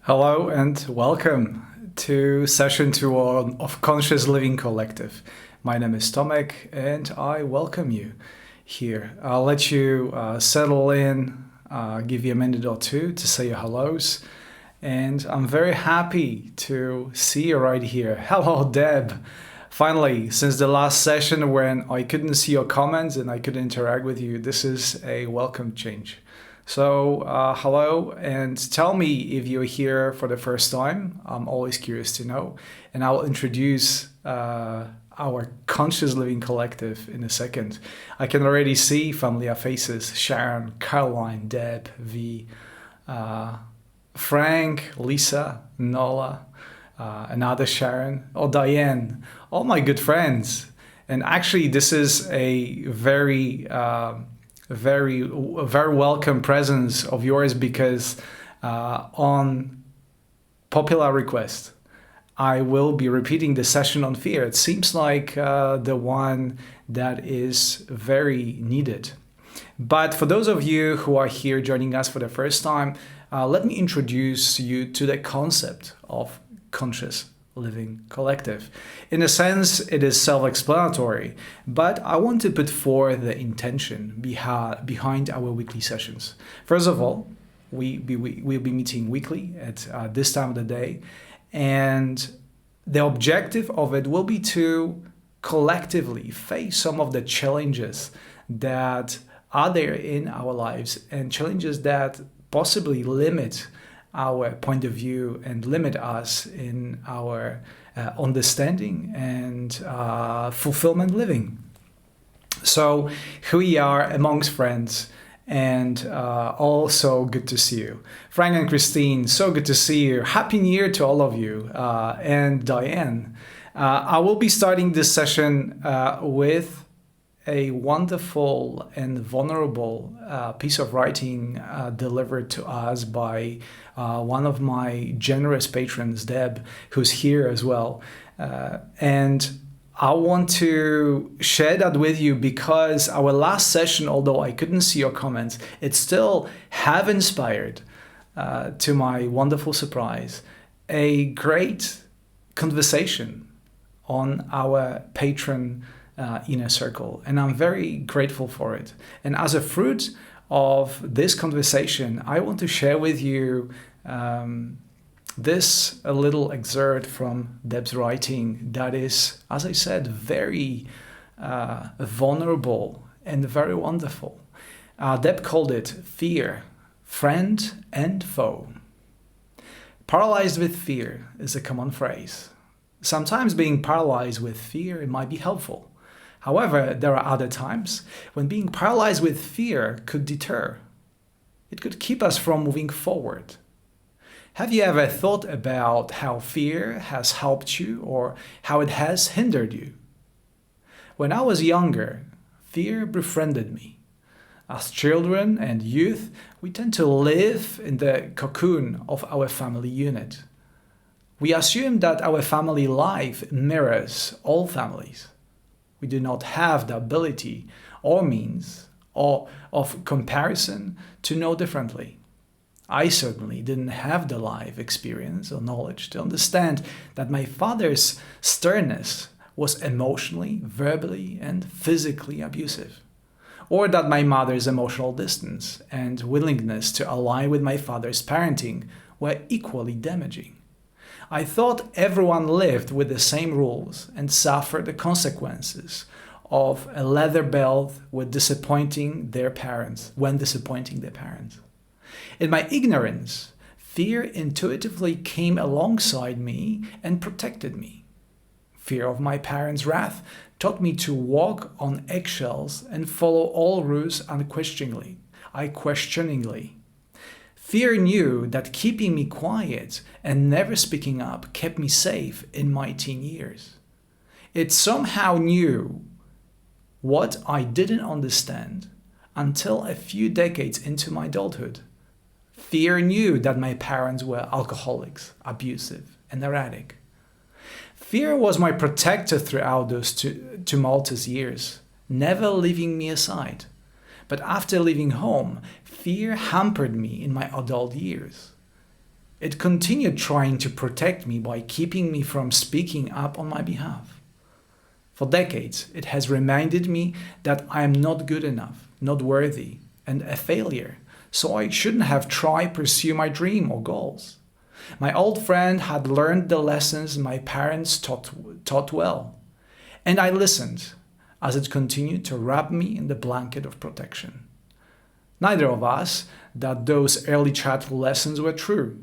Hello and welcome to session 2 of Conscious Living Collective. My name is Tomek and I welcome you here. I'll let you settle in, give you a minute or two to say your hellos. And I'm very happy to see you right here. Hello, Deb. Finally, since the last session when I couldn't see your comments and I couldn't interact with you, this is a welcome change. So hello, and tell me if you're here for the first time. I'm always curious to know. And I'll introduce our Conscious Living Collective in a second. I can already see familiar faces: Sharon, Caroline, Deb, V, Frank, Lisa, Nola, another Sharon, or Diane, all my good friends. And actually, this is a very welcome presence of yours because on popular request, I will be repeating the session on fear. It seems like the one that is very needed. But for those of you who are here joining us for the first time, let me introduce you to the concept of Conscious Living Collective. In a sense, it is self-explanatory, but I want to put forth the intention behind our weekly sessions. First of all, we'll be meeting weekly at this time of the day, and the objective of it will be to collectively face some of the challenges that are there in our lives and challenges that possibly limit our point of view and limit us in our understanding and fulfillment living. So here we are amongst friends, and also good to see you. Frank and Christine, so good to see you. Happy New Year to all of you. And Diane, I will be starting this session with a wonderful and vulnerable piece of writing delivered to us by one of my generous patrons, Deb, who's here as well. And I want to share that with you because our last session, although I couldn't see your comments, it still have inspired, to my wonderful surprise, a great conversation on our Patron inner circle, and I'm very grateful for it. And as a fruit of this conversation, I want to share with you this a little excerpt from Deb's writing that is, as I said, very vulnerable and very wonderful. Deb called it fear, friend and foe. Paralyzed with fear is a common phrase. Sometimes being paralyzed with fear, it might be helpful. However, there are other times when being paralyzed with fear could deter. It could keep us from moving forward. Have you ever thought about how fear has helped you or how it has hindered you? When I was younger, fear befriended me. As children and youth, we tend to live in the cocoon of our family unit. We assume that our family life mirrors all families. We do not have the ability or means or of comparison to know differently. I certainly didn't have the life experience or knowledge to understand that my father's sternness was emotionally, verbally, and physically abusive, or that my mother's emotional distance and willingness to align with my father's parenting were equally damaging. I thought everyone lived with the same rules and suffered the consequences of a leather belt when disappointing their parents. In my ignorance, fear intuitively came alongside me and protected me. Fear of my parents' wrath taught me to walk on eggshells and follow all rules unquestioningly. Fear knew that keeping me quiet and never speaking up kept me safe in my teen years. It somehow knew what I didn't understand until a few decades into my adulthood. Fear knew that my parents were alcoholics, abusive, and erratic. Fear was my protector throughout those tumultuous years, never leaving me aside. But after leaving home, fear hampered me in my adult years. It continued trying to protect me by keeping me from speaking up on my behalf. For decades, it has reminded me that I am not good enough, not worthy, and a failure, so I shouldn't have tried to pursue my dream or goals. My old friend had learned the lessons my parents taught well, and I listened as it continued to wrap me in the blanket of protection. Neither of us that those early childhood lessons were true.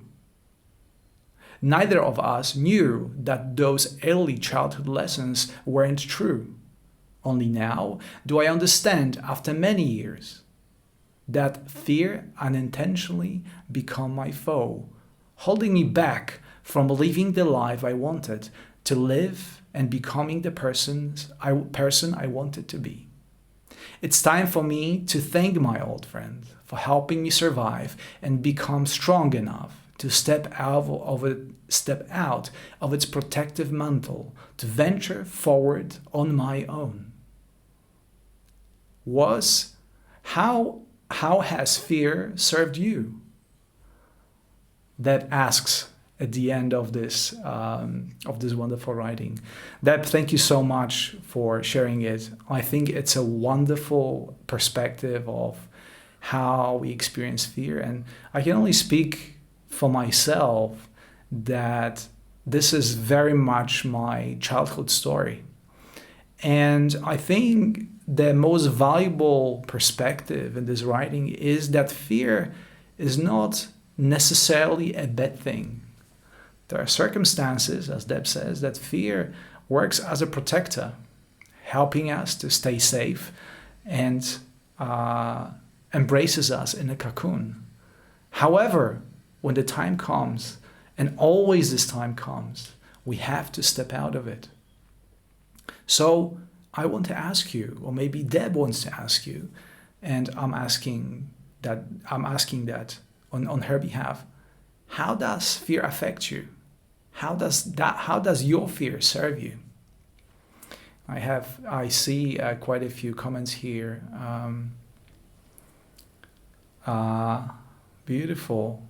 Neither of us knew that those early childhood lessons weren't true. Only now do I understand, after many years, that fear unintentionally became my foe, holding me back from living the life I wanted to live and becoming the person I wanted to be. It's time for me to thank my old friend for helping me survive and become strong enough to step out of its protective mantle, to venture forward on my own. How has fear served you? Deb asks at the end of this wonderful writing. Deb, thank you so much for sharing it. I think it's a wonderful perspective of how we experience fear, and I can only speak for myself that this is very much my childhood story. And I think the most valuable perspective in this writing is that fear is not necessarily a bad thing. There are circumstances, as Deb says, that fear works as a protector, helping us to stay safe and embraces us in a cocoon. However, when the time comes, and always this time comes, we have to step out of it. So I want to ask you, or maybe Deb wants to ask you, and I'm asking that on her behalf. How does fear affect you? How does your fear serve you? I see quite a few comments here. Beautiful.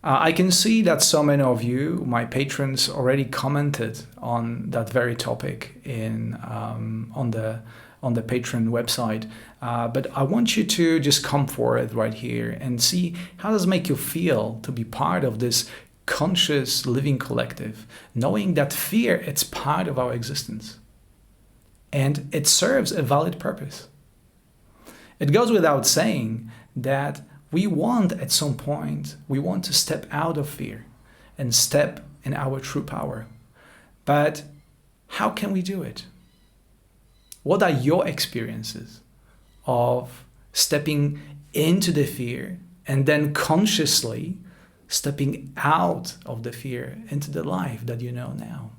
I can see that so many of you, my patrons, already commented on that very topic on the Patron website. But I want you to just come forward right here and see how does it make you feel to be part of this conscious living collective, knowing that fear, it's part of our existence and it serves a valid purpose. It goes without saying that at some point, we want to step out of fear and step in our true power. But how can we do it? What are your experiences of stepping into the fear and then consciously stepping out of the fear into the life that you know now?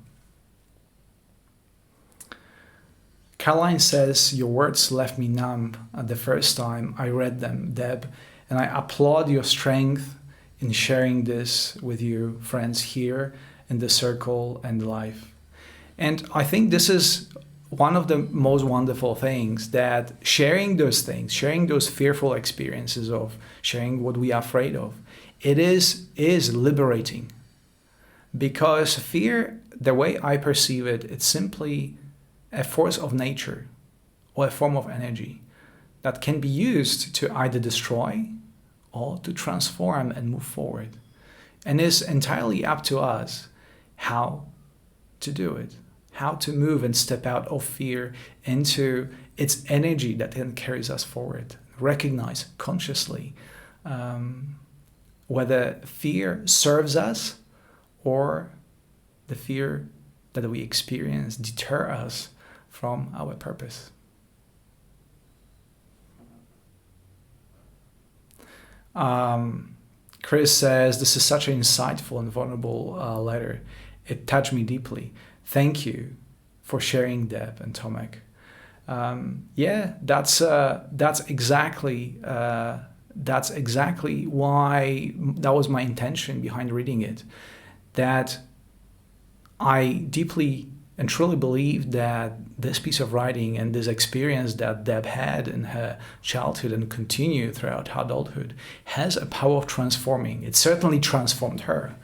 Caroline says, your words left me numb at the first time I read them, Deb, and I applaud your strength in sharing this with you, friends, here in the circle and life. And I think this is one of the most wonderful things, that sharing those things, sharing those fearful experiences of sharing what we are afraid of, it is liberating. Because fear, the way I perceive it, it's simply a force of nature or a form of energy that can be used to either destroy or to transform and move forward. And it's entirely up to us how to do it, how to move and step out of fear into its energy that then carries us forward. Recognize consciously whether fear serves us or the fear that we experience deter us from our purpose. Chris says, this is such an insightful and vulnerable letter. It touched me deeply. Thank you for sharing, Deb and Tomek. That's exactly why that was my intention behind reading it. That I deeply and truly believe that this piece of writing and this experience that Deb had in her childhood and continue throughout her adulthood has a power of transforming. It certainly transformed her.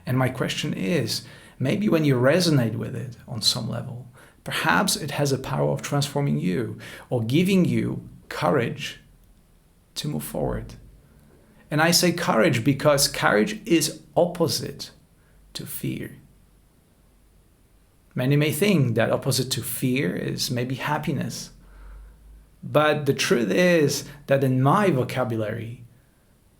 And my question is, maybe when you resonate with it on some level, perhaps it has a power of transforming you or giving you courage to move forward. And I say courage because courage is opposite to fear. Many may think that opposite to fear is maybe happiness. But the truth is that in my vocabulary,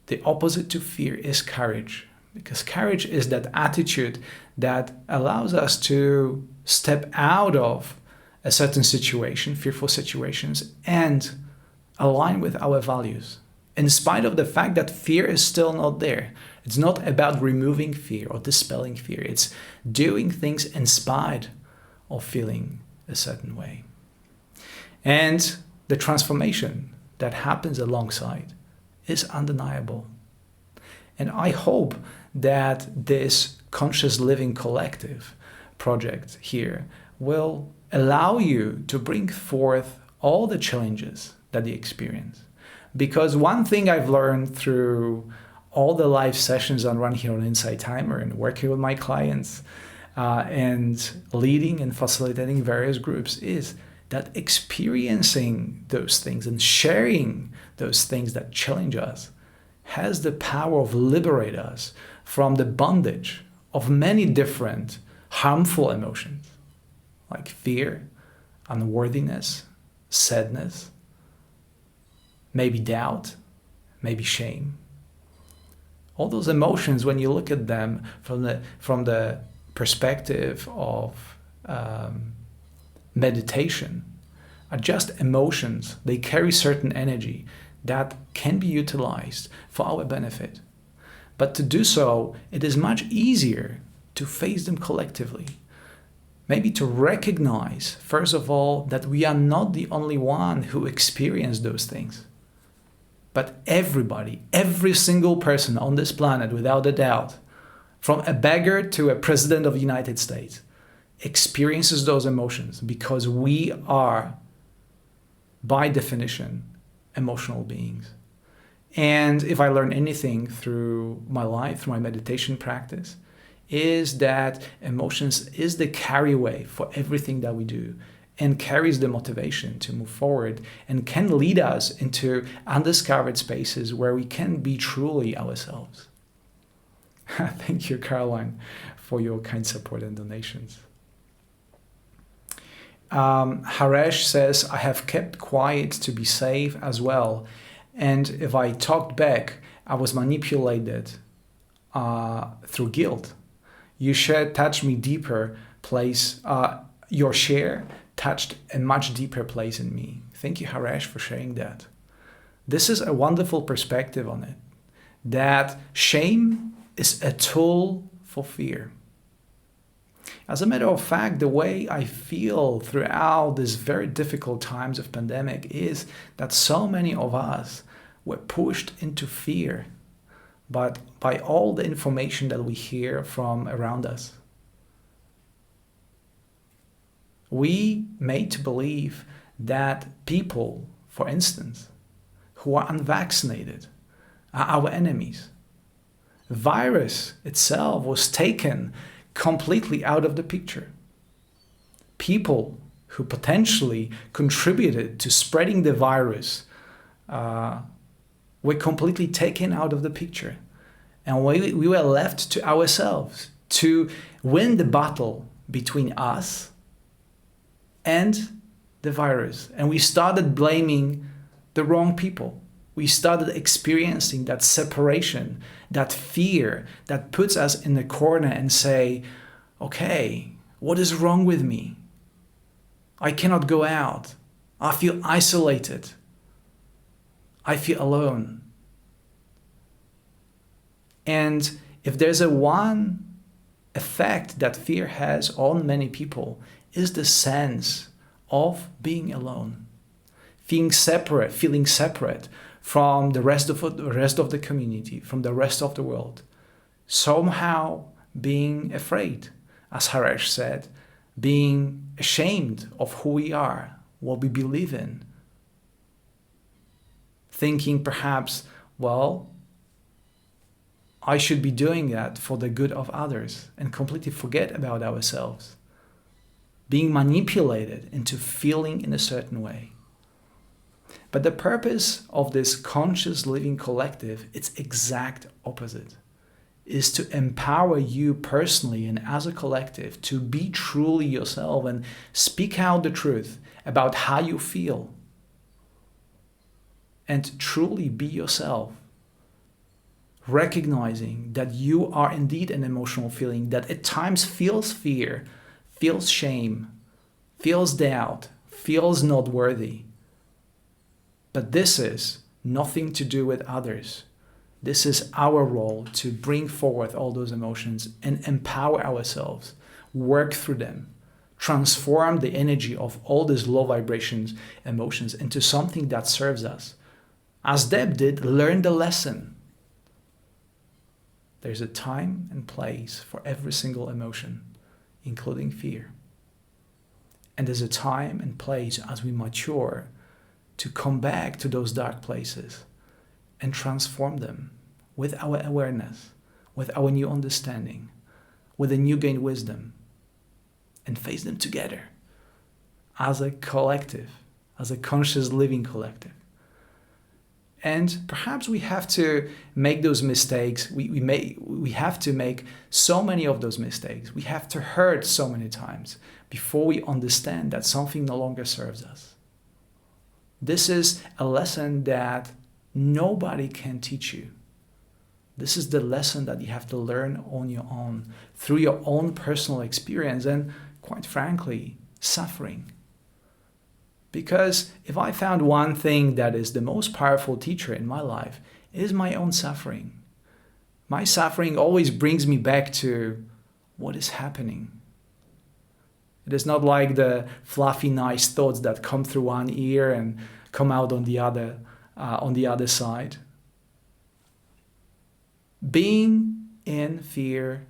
the opposite to fear is courage. Because courage is that attitude that allows us to step out of a certain situation, fearful situations, and align with our values. In spite of the fact that fear is still not there. It's not about removing fear or dispelling fear. It's doing things in spite of feeling a certain way. And the transformation that happens alongside is undeniable. And I hope that this Conscious Living Collective project here will allow you to bring forth all the challenges that you experience. Because one thing I've learned through all the live sessions I run here on Insight Timer and working with my clients and leading and facilitating various groups is that experiencing those things and sharing those things that challenge us has the power of liberate us from the bondage of many different harmful emotions like fear, unworthiness, sadness, maybe doubt, maybe shame. All those emotions, when you look at them from the perspective of meditation, are just emotions. They carry certain energy that can be utilized for our benefit. But to do so, it is much easier to face them collectively. Maybe to recognize, first of all, that we are not the only one who experience those things. But everybody, every single person on this planet, without a doubt, from a beggar to a president of the United States, experiences those emotions because we are, by definition, emotional beings. And if I learn anything through my life, through my meditation practice, is that emotions is the carryway for everything that we do and carries the motivation to move forward and can lead us into undiscovered spaces where we can be truly ourselves. Thank you, Caroline, for your kind support and donations. Haresh says, I have kept quiet to be safe as well. And if I talked back, I was manipulated through guilt. Your share touched me deeper place. Your share touched a much deeper place in me. Thank you, Haresh, for sharing that. This is a wonderful perspective on it. That shame is a tool for fear. As a matter of fact, the way I feel throughout these very difficult times of pandemic is that so many of us were pushed into fear, but by all the information that we hear from around us. We made to believe that people, for instance, who are unvaccinated are our enemies. The virus itself was taken completely out of the picture. People who potentially contributed to spreading the virus were completely taken out of the picture. And we were left to ourselves to win the battle between us and the virus. And we started blaming the wrong people. We started experiencing that separation, that fear that puts us in the corner and say, okay, what is wrong with me? I cannot go out. I feel isolated. I feel alone. And if there's a one effect that fear has on many people is the sense of being alone, feeling separate from the rest of the community, from the rest of the world, somehow being afraid, as Haresh said, being ashamed of who we are, what we believe in, thinking perhaps, well, I should be doing that for the good of others, and completely forget about ourselves, being manipulated into feeling in a certain way. But the purpose of this conscious living collective, its exact opposite, is to empower you personally and as a collective to be truly yourself and speak out the truth about how you feel, and truly be yourself, recognizing that you are indeed an emotional feeling that at times feels fear, feels shame, feels doubt, feels not worthy. But this is nothing to do with others. This is our role to bring forward all those emotions and empower ourselves, work through them, transform the energy of all these low vibrations, emotions into something that serves us. As Deb did, learn the lesson. There's a time and place for every single emotion, including fear. And there's a time and place as we mature to come back to those dark places and transform them with our awareness, with our new understanding, with a new gained wisdom, and face them together as a collective, as a conscious living collective. And perhaps we have to make those mistakes. We have to make so many of those mistakes. We have to hurt so many times before we understand that something no longer serves us. This is a lesson that nobody can teach you. This is the lesson that you have to learn on your own, through your own personal experience and, quite frankly, suffering. Because if I found one thing that is the most powerful teacher in my life, it is my own suffering. My suffering always brings me back to what is happening. It is not like the fluffy, nice thoughts that come through one ear and come out on the other side. Being in fear,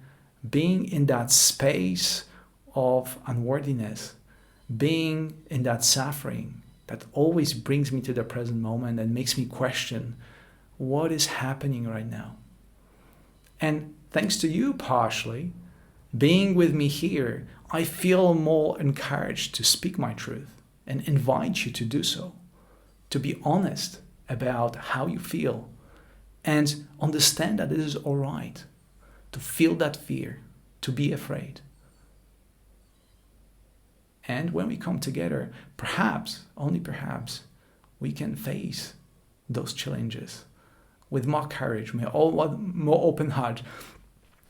being in that space of unworthiness, being in that suffering, that always brings me to the present moment and makes me question what is happening right now. And thanks to you partially, being with me here, I feel more encouraged to speak my truth and invite you to do so, to be honest about how you feel and understand that it is all right to feel that fear, to be afraid. And when we come together, perhaps, only perhaps, we can face those challenges with more courage, more open heart,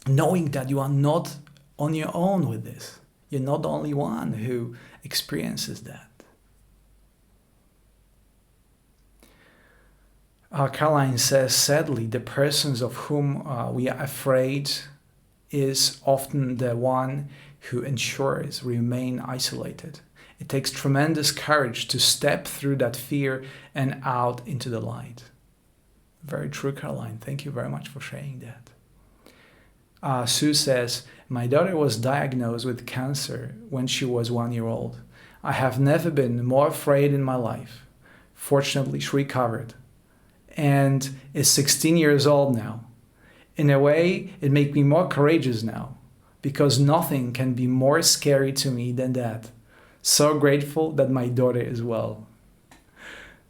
knowing that you are not on your own with this. You're not the only one who experiences that. Caroline says, sadly, the persons of whom we are afraid is often the one who ensures we remain isolated. It takes tremendous courage to step through that fear and out into the light. Very true, Caroline. Thank you very much for sharing that. Sue says, my daughter was diagnosed with cancer when she was 1 year old. I have never been more afraid in my life. Fortunately, she recovered and is 16 years old now. In a way, it makes me more courageous now, because nothing can be more scary to me than that. So grateful that my daughter is well.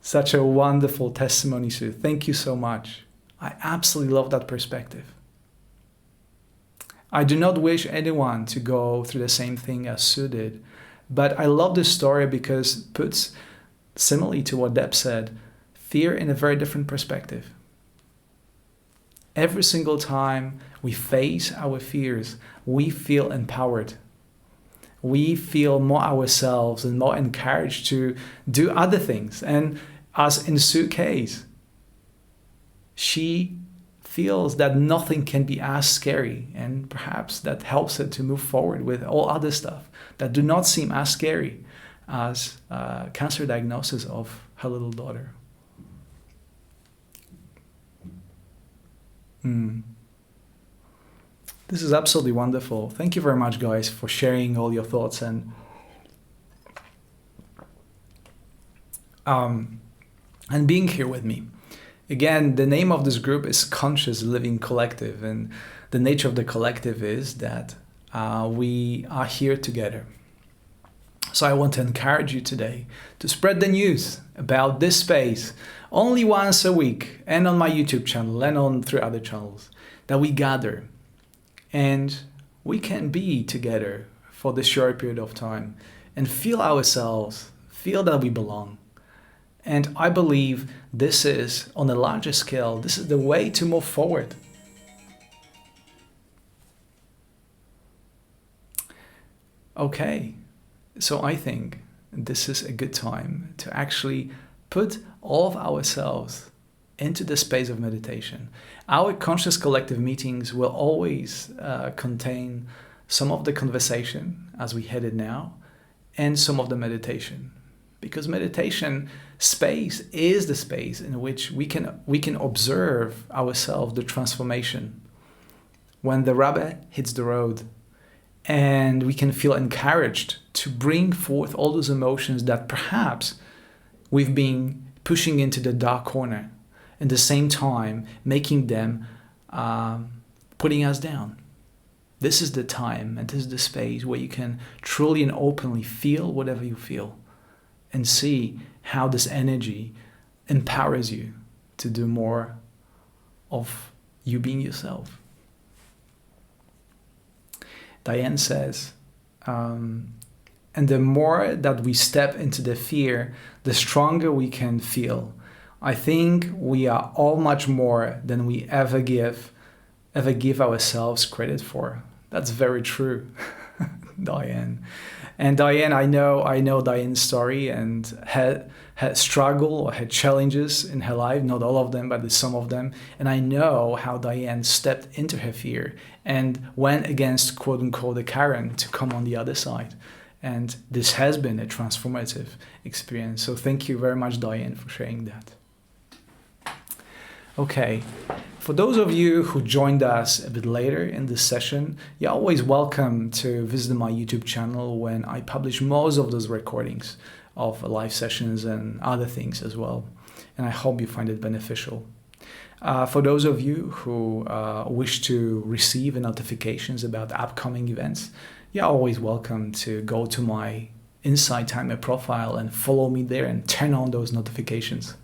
Such a wonderful testimony, Sue. Thank you so much. I absolutely love that perspective. I do not wish anyone to go through the same thing as Sue did, but I love this story because it puts, similarly to what Deb said, fear in a very different perspective. Every single time we face our fears, we feel empowered. We feel more ourselves and more encouraged to do other things. And as in Sue's case, she feels that nothing can be as scary, and perhaps that helps her to move forward with all other stuff that do not seem as scary as cancer diagnosis of her little daughter. This is absolutely wonderful. Thank you very much, guys, for sharing all your thoughts and being here with me. Again, the name of this group is Conscious Living Collective, and the nature of the collective is that we are here together. So I want to encourage you today to spread the news about this space only once a week, and on my YouTube channel and on through other channels, that we gather and we can be together for this short period of time and feel ourselves, feel that we belong. And I believe this is, on a larger scale, this is the way to move forward. Okay, so I think this is a good time to actually put all of ourselves into the space of meditation. Our conscious collective meetings will always contain some of the conversation as we had it now and some of the meditation. Because meditation space is the space in which we can observe ourselves, the transformation. When the rubber hits the road, and we can feel encouraged to bring forth all those emotions that perhaps we've been pushing into the dark corner, at the same time making them putting us down. This is the time and this is the space where you can truly and openly feel whatever you feel and see how this energy empowers you to do more of you being yourself. Diane says, and the more that we step into the fear, the stronger we can feel. I think we are all much more than we ever give ourselves credit for. That's very true, Diane. And Diane, I know Diane's story and had struggle or had challenges in her life, not all of them, but some of them. And I know how Diane stepped into her fear and went against, quote unquote, the current to come on the other side. And this has been a transformative experience. So thank you very much, Diane, for sharing that. Okay, for those of you who joined us a bit later in this session, you're always welcome to visit my YouTube channel when I publish most of those recordings of live sessions and other things as well. And I hope you find it beneficial. For those of you who wish to receive notifications about upcoming events, you're always welcome to go to my Insight Timer profile and follow me there and turn on those notifications.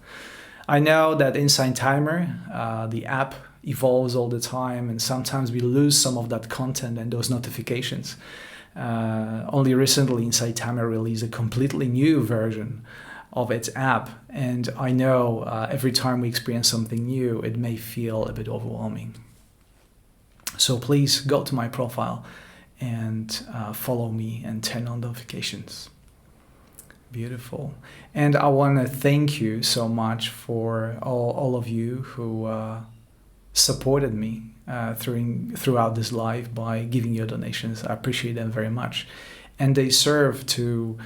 I know that Insight Timer, the app, evolves all the time, and sometimes we lose some of that content and those notifications. Only recently, Insight Timer released a completely new version of its app, and I know every time we experience something new, it may feel a bit overwhelming. So please go to my profile and follow me and turn on notifications. Beautiful. And I want to thank you so much for all of you who supported me throughout this live by giving your donations. I appreciate them very much. And they serve to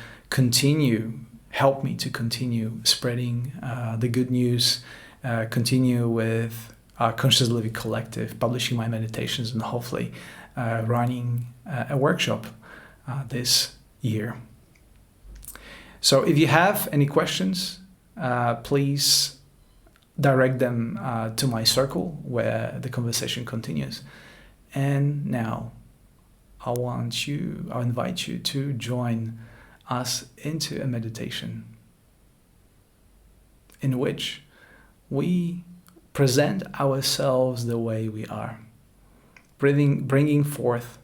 help me to continue spreading the good news, continue with our Conscious Living Collective, publishing my meditations, and hopefully running a workshop this year. So if you have any questions, please direct them to my circle where the conversation continues. And now I invite you to join us into a meditation in which we present ourselves the way we are, bringing forth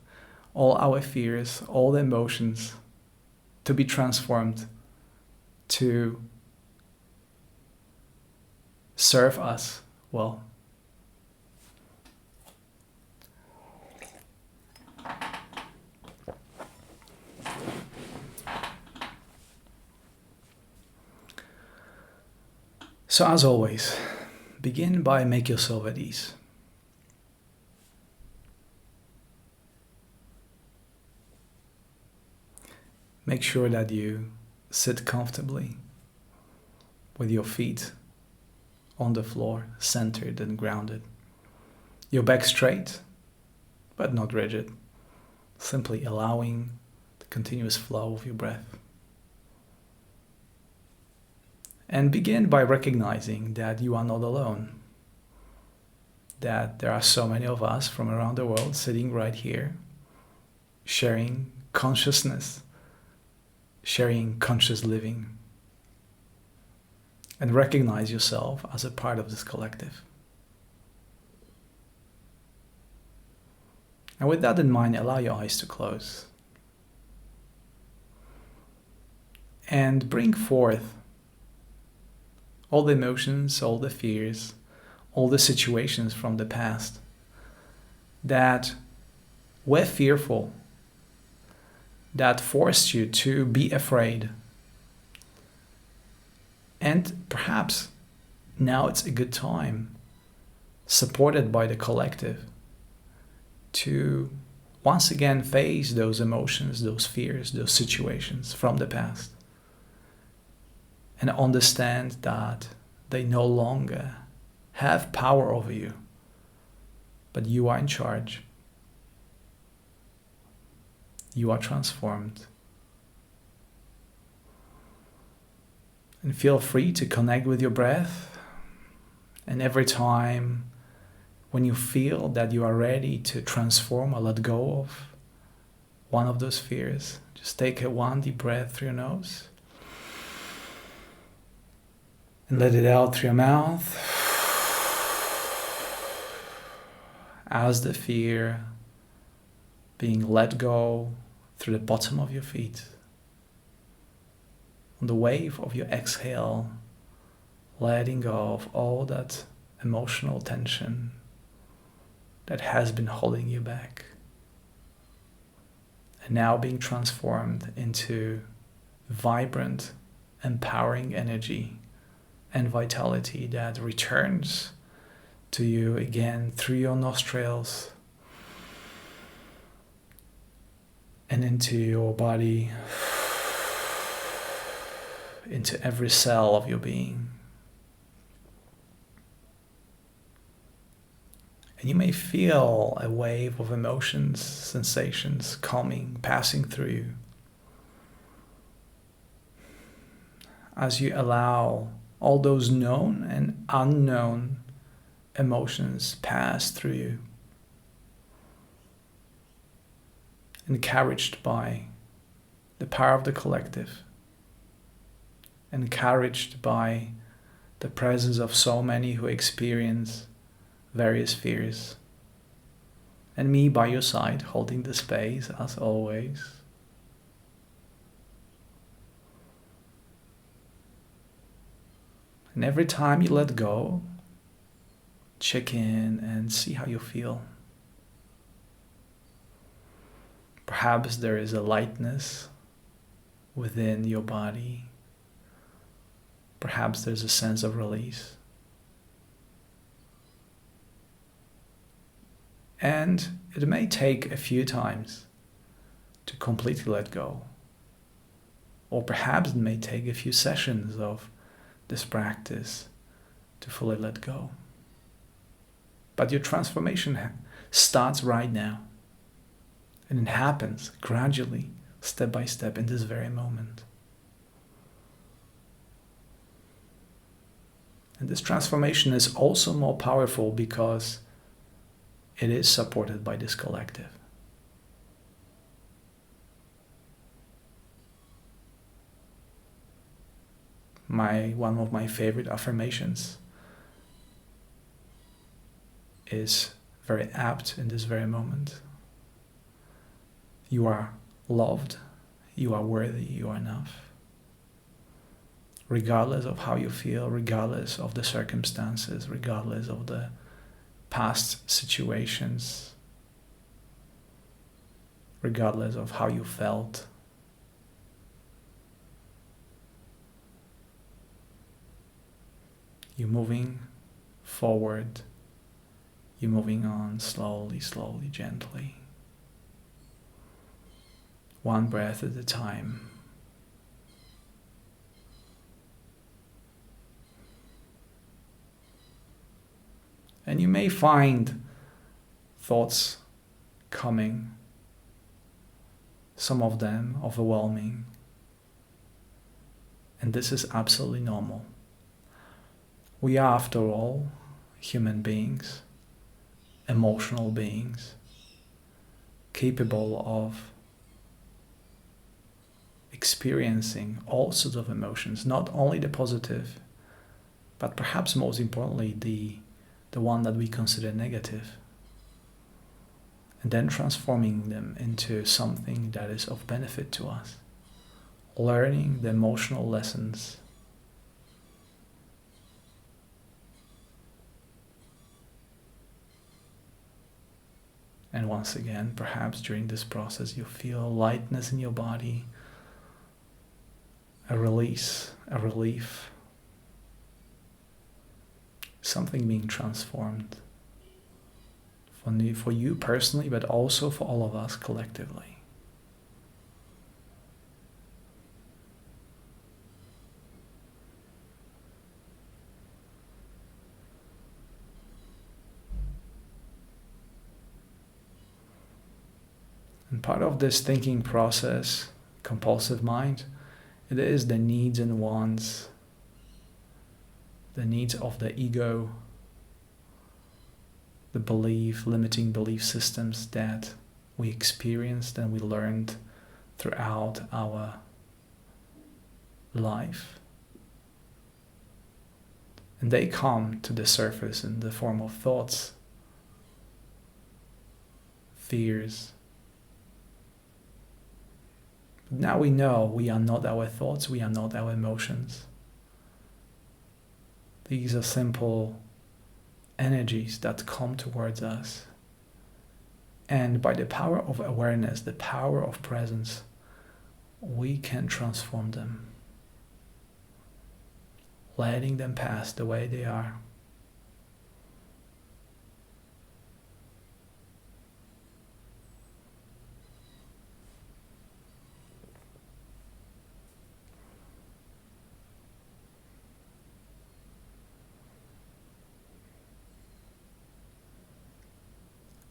all our fears, all the emotions to be transformed to serve us well. So as always, begin by make yourself at ease. Make sure that you sit comfortably with your feet on the floor, centered and grounded. Your back straight, but not rigid. Simply allowing the continuous flow of your breath. And begin by recognizing that you are not alone. That there are so many of us from around the world sitting right here, sharing consciousness, sharing conscious living. And recognize yourself as a part of this collective. And with that in mind, allow your eyes to close. And bring forth all the emotions, all the fears, all the situations from the past that were fearful, that forced you to be afraid. And perhaps now it's a good time, supported by the collective, to once again face those emotions, those fears, those situations from the past. And understand that they no longer have power over you, but you are in charge. You are transformed. And feel free to connect with your breath. And every time when you feel that you are ready to transform or let go of one of those fears, just take one deep breath through your nose. And let it out through your mouth. As the fear being let go through the bottom of your feet. On the wave of your exhale, letting go of all that emotional tension that has been holding you back. And now being transformed into vibrant, empowering energy and vitality that returns to you again through your nostrils and into your body, into every cell of your being. And you may feel a wave of emotions, sensations coming, passing through you as you allow all those known and unknown emotions pass through you, encouraged by the power of the collective, encouraged by the presence of so many who experience various fears, and me by your side holding the space as always. And every time you let go, check in and see how you feel. Perhaps there is a lightness within your body. Perhaps there's a sense of release. And it may take a few times to completely let go. Or perhaps it may take a few sessions of this practice to fully let go. But your transformation starts right now. And it happens gradually, step by step, in this very moment. And this transformation is also more powerful because it is supported by this collective. One of my favorite affirmations is very apt in this very moment. You are loved, you are worthy, you are enough. Regardless of how you feel, regardless of the circumstances, regardless of the past situations, regardless of how you felt. You're moving forward, you're moving on slowly, slowly, gently. One breath at a time. And you may find thoughts coming, some of them overwhelming, and this is absolutely normal. We are, after all, human beings, emotional beings, capable of experiencing all sorts of emotions, not only the positive, but perhaps most importantly, the one that we consider negative, and then transforming them into something that is of benefit to us, learning the emotional lessons. And once again, perhaps during this process, you feel lightness in your body, a release, a relief, something being transformed for you personally, but also for all of us collectively. And part of this thinking process, compulsive mind, it is the needs and wants, the needs of the ego, the limiting belief systems that we experienced and we learned throughout our life. And they come to the surface in the form of thoughts, fears. Now we know we are not our thoughts, we are not our emotions. These are simple energies that come towards us. And by the power of awareness, the power of presence, we can transform them, letting them pass the way they are.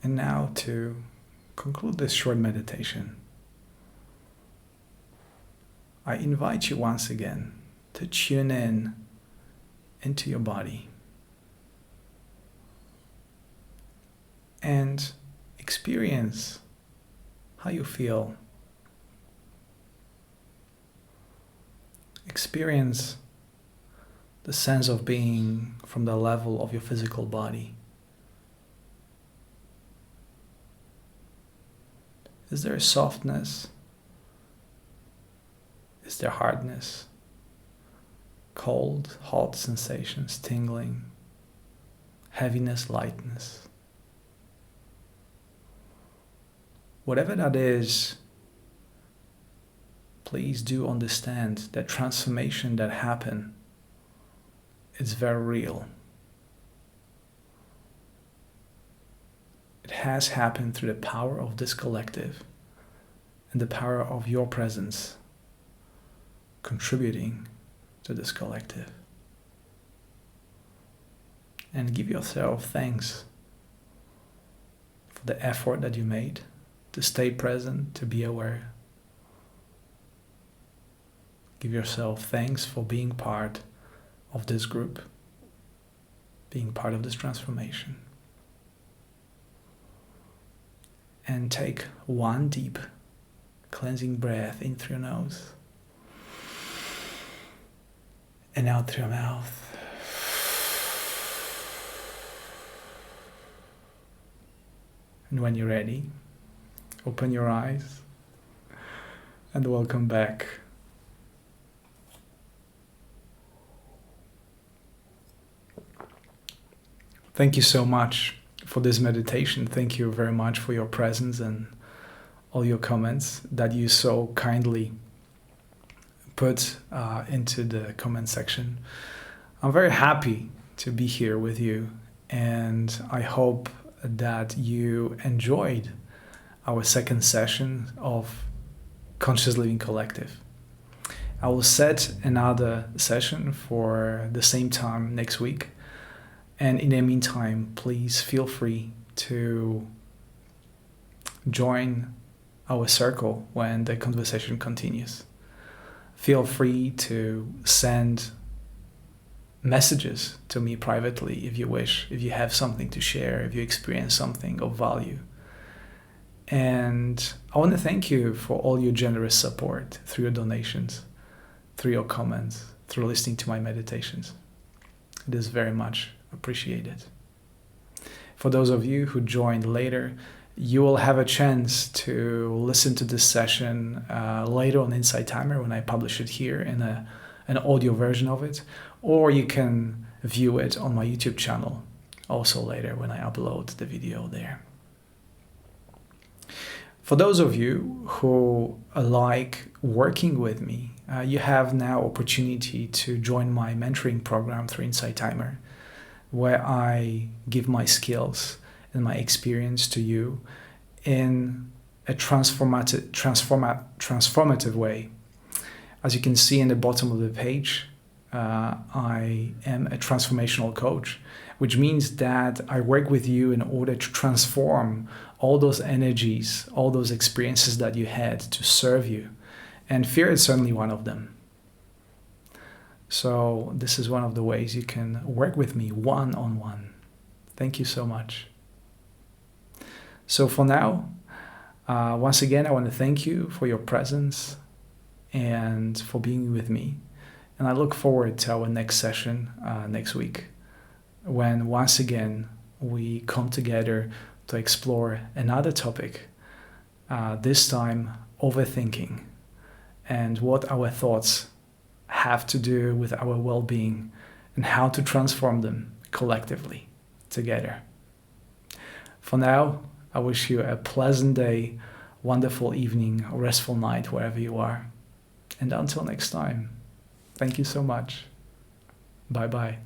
And now to conclude this short meditation, I invite you once again to tune in into your body and experience how you feel. Experience the sense of being from the level of your physical body. Is there a softness? Is there hardness? Cold, hot sensations, tingling, heaviness, lightness? Whatever that is, please do understand that transformation that happened is very real. It has happened through the power of this collective and the power of your presence contributing to this collective. And give yourself thanks for the effort that you made to stay present, to be aware. Give yourself thanks for being part of this group, being part of this transformation. And take one deep cleansing breath in through your nose and out through your mouth. And when you're ready, open your eyes and welcome back. Thank you so much for this meditation. Thank you very much for your presence and all your comments that you so kindly put into the comment section. I'm very happy to be here with you, and I hope that you enjoyed our second session of Conscious Living Collective. I will set another session for the same time next week. And in the meantime, please feel free to join our circle when the conversation continues. Feel free to send messages to me privately if you wish, if you have something to share, if you experience something of value. And I want to thank you for all your generous support through your donations, through your comments, through listening to my meditations. It is very much appreciated. For those of you who joined later, you will have a chance to listen to this session later on Insight Timer when I publish it here in an audio version of it, or you can view it on my YouTube channel also later when I upload the video there. For those of you who like working with me, you have now opportunity to join my mentoring program through Insight Timer, where I give my skills and my experience to you in a transformative way. As you can see in the bottom of the page, I am a transformational coach, which means that I work with you in order to transform all those energies, all those experiences that you had to serve you. And fear is certainly one of them. So this is one of the ways you can work with me one-on-one. Thank you so much. So for now, once again, I want to thank you for your presence and for being with me. And I look forward to our next session next week, when once again we come together to explore another topic, this time overthinking, and what our thoughts have to do with our well-being and how to transform them collectively together. For now, I wish you a pleasant day, wonderful evening, or restful night wherever you are. And until next time, thank you so much. Bye-bye.